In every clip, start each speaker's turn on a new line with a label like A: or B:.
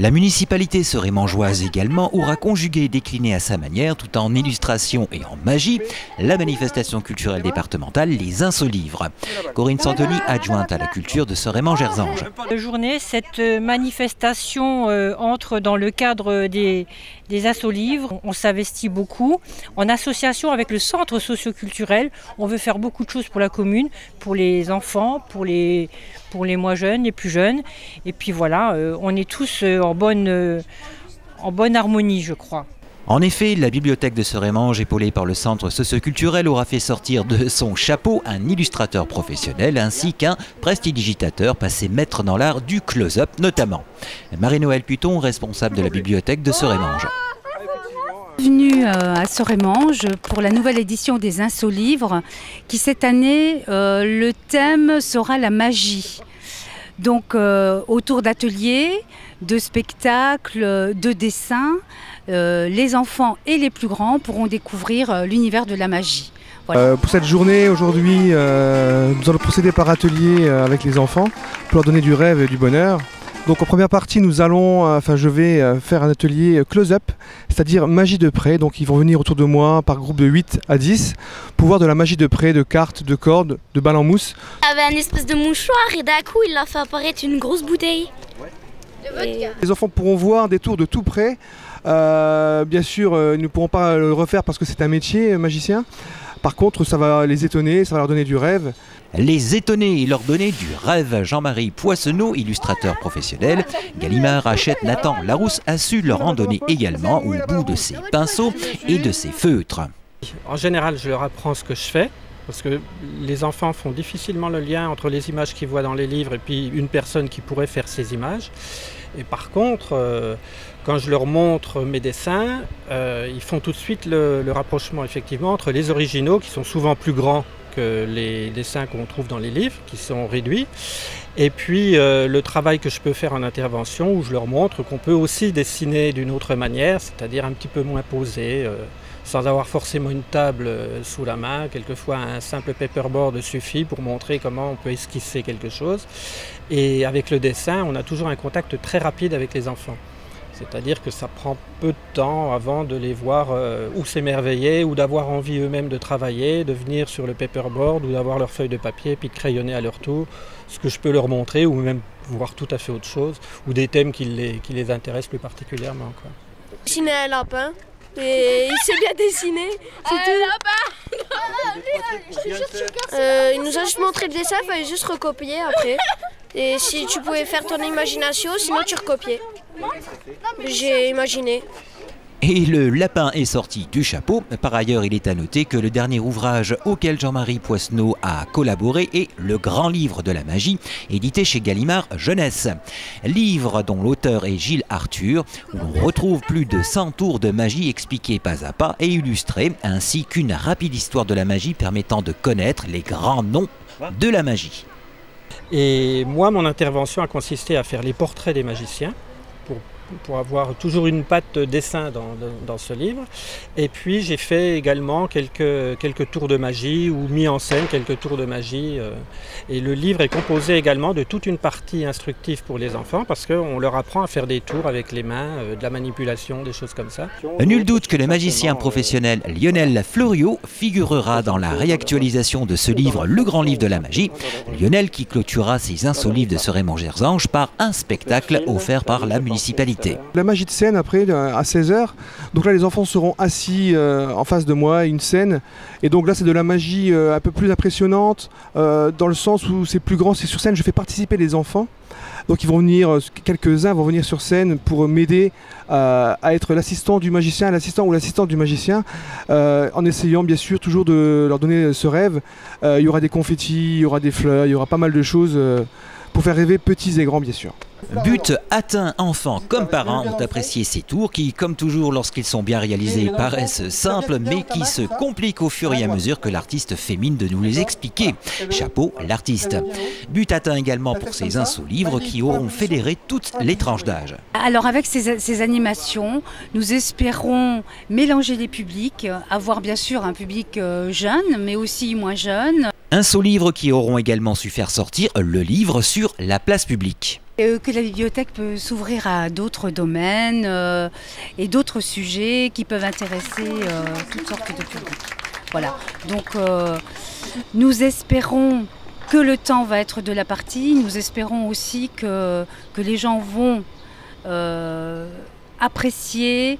A: La municipalité serémangeoise également aura conjugué et décliné à sa manière, tout en illustration et en magie, la manifestation culturelle départementale Les Insolivres. Corinne Santoni, adjointe à la culture de Serémange-Erzange.
B: Cette manifestation entre dans le cadre des Insolivres. On s'investit beaucoup en association avec le centre socio-culturel. On veut faire beaucoup de choses pour la commune, pour les enfants, pour les moins jeunes, les plus jeunes. Et puis voilà, on est tous en bonne harmonie, je crois.
A: En effet, la bibliothèque de Serémange, épaulée par le centre socio-culturel, aura fait sortir de son chapeau un illustrateur professionnel ainsi qu'un prestidigitateur passé maître dans l'art du close-up notamment. Marie-Noëlle Puton, responsable de la bibliothèque de Serémange.
C: Bienvenue à Serémange pour la nouvelle édition des Insolivres qui cette année, le thème sera la magie. Donc autour d'ateliers, de spectacles, de dessins, les enfants et les plus grands pourront découvrir l'univers de la magie. Voilà.
D: Pour cette journée, aujourd'hui, nous allons procéder par atelier avec les enfants pour leur donner du rêve et du bonheur. Donc en première partie, je vais faire un atelier close-up, c'est-à-dire magie de près. Donc ils vont venir autour de moi par groupe de 8 à 10 pour voir de la magie de près, de cartes, de cordes, de balles en mousse.
E: Il avait un espèce de mouchoir et d'un coup il a fait apparaître une grosse bouteille.
D: Les enfants pourront voir des tours de tout près. Bien sûr, ils ne pourront pas le refaire parce que c'est un métier magicien. Par contre, ça va les étonner, ça va leur donner du rêve.
A: Les étonner et leur donner du rêve. Jean-Marie Poissonneau, illustrateur professionnel. Gallimard, Hachette, Nathan Larousse a su leur en donner également au bout de ses pinceaux et de ses feutres.
F: En général, je leur apprends ce que je fais. Parce que les enfants font difficilement le lien entre les images qu'ils voient dans les livres et puis une personne qui pourrait faire ces images. Et par contre, quand je leur montre mes dessins, ils font tout de suite le rapprochement effectivement entre les originaux qui sont souvent plus grands que les dessins qu'on trouve dans les livres, qui sont réduits, et puis le travail que je peux faire en intervention où je leur montre qu'on peut aussi dessiner d'une autre manière, c'est-à-dire un petit peu moins posé, sans avoir forcément une table sous la main. Quelquefois un simple paperboard suffit pour montrer comment on peut esquisser quelque chose. Et avec le dessin, on a toujours un contact très rapide avec les enfants. C'est-à-dire que ça prend peu de temps avant de les voir ou s'émerveiller ou d'avoir envie eux-mêmes de travailler, de venir sur le paperboard ou d'avoir leur feuille de papier puis de crayonner à leur tour ce que je peux leur montrer ou même voir tout à fait autre chose ou des thèmes qui les intéressent plus particulièrement, quoi.
E: Dessiner un lapin et il sait bien dessiner, c'est tout. Il nous a juste montré le dessin, il fallait juste recopier après. Et si tu pouvais faire ton imagination, sinon tu recopiais. J'ai imaginé.
A: Et le lapin est sorti du chapeau. Par ailleurs, il est à noter que le dernier ouvrage auquel Jean-Marie Poissonneau a collaboré est Le Grand Livre de la Magie, édité chez Gallimard Jeunesse. Livre dont l'auteur est Gilles Arthur, où l'on retrouve plus de 100 tours de magie expliqués pas à pas et illustrés, ainsi qu'une rapide histoire de la magie permettant de connaître les grands noms de la magie.
F: Et moi, mon intervention a consisté à faire les portraits des magiciens, pour avoir toujours une patte dessin dans ce livre. Et puis j'ai fait également quelques tours de magie ou mis en scène quelques tours de magie. Et le livre est composé également de toute une partie instructive pour les enfants parce qu'on leur apprend à faire des tours avec les mains, de la manipulation, des choses comme ça.
A: Nul doute que le magicien professionnel Lionel Fleuriot figurera dans la réactualisation de ce livre Le Grand Livre de la Magie. Lionel qui clôturera ses Insolivres de Serémange-Erzange par un spectacle offert par la municipalité.
D: La magie de scène après à 16 h. Donc là les enfants seront assis en face de moi, une scène. Et donc là c'est de la magie un peu plus impressionnante dans le sens où c'est plus grand, c'est sur scène, je fais participer les enfants. Donc ils vont venir, quelques-uns vont venir sur scène pour m'aider à être l'assistant du magicien, l'assistant ou l'assistante du magicien, en essayant bien sûr toujours de leur donner ce rêve. Il y aura des confettis, il y aura des fleurs, il y aura pas mal de choses pour faire rêver petits et grands bien sûr.
A: But atteint, enfants comme parents ont apprécié ces tours qui, comme toujours lorsqu'ils sont bien réalisés, paraissent simples mais qui se compliquent au fur et à mesure que l'artiste fait mine de nous les expliquer. Chapeau l'artiste. But atteint également pour ces insolivres qui auront fédéré toutes les tranches d'âge.
C: Alors avec ces animations, nous espérons mélanger les publics, avoir bien sûr un public jeune mais aussi moins jeune.
A: Insolivres qui auront également su faire sortir le livre sur la place publique.
C: Que la bibliothèque peut s'ouvrir à d'autres domaines et d'autres sujets qui peuvent intéresser toutes sortes de publics. Voilà. Donc nous espérons que le temps va être de la partie. Nous espérons aussi que les gens vont apprécier,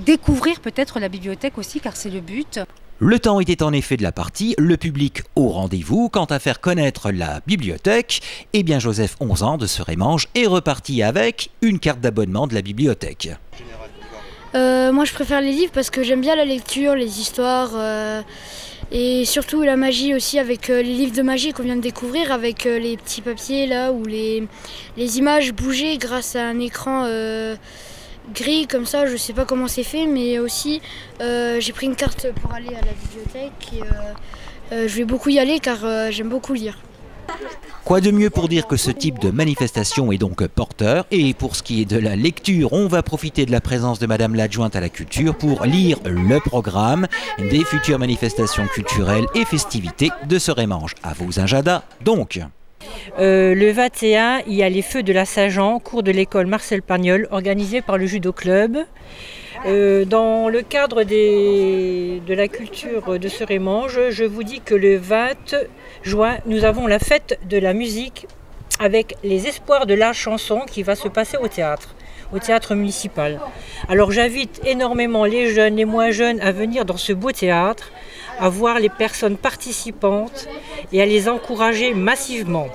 C: découvrir peut-être la bibliothèque aussi, car c'est le but.
A: Le temps était en effet de la partie, le public au rendez-vous. Quant à faire connaître la bibliothèque, eh bien Joseph, 11 ans, de Serémange, est reparti avec une carte d'abonnement de la bibliothèque.
G: Moi je préfère les livres parce que j'aime bien la lecture, les histoires et surtout la magie aussi avec les livres de magie qu'on vient de découvrir avec les petits papiers là où les images bougeaient grâce à un écran gris comme ça, je sais pas comment c'est fait, mais aussi j'ai pris une carte pour aller à la bibliothèque et je vais beaucoup y aller car j'aime beaucoup lire.
A: Quoi de mieux pour dire que ce type de manifestation est donc porteur. Et pour ce qui est de la lecture, on va profiter de la présence de Madame l'adjointe à la culture pour lire le programme des futures manifestations culturelles et festivités de Serémange. À vos agendas donc.
B: Le 21, il y a les Feux de la Saint-Jean, cours de l'école Marcel Pagnol, organisé par le Judo Club. Dans le cadre de la culture de Serémange, je vous dis que le 20 juin, nous avons la fête de la musique avec les Espoirs de la chanson qui va se passer au théâtre municipal. Alors j'invite énormément les jeunes, les moins jeunes à venir dans ce beau théâtre, à voir les personnes participantes et à les encourager massivement.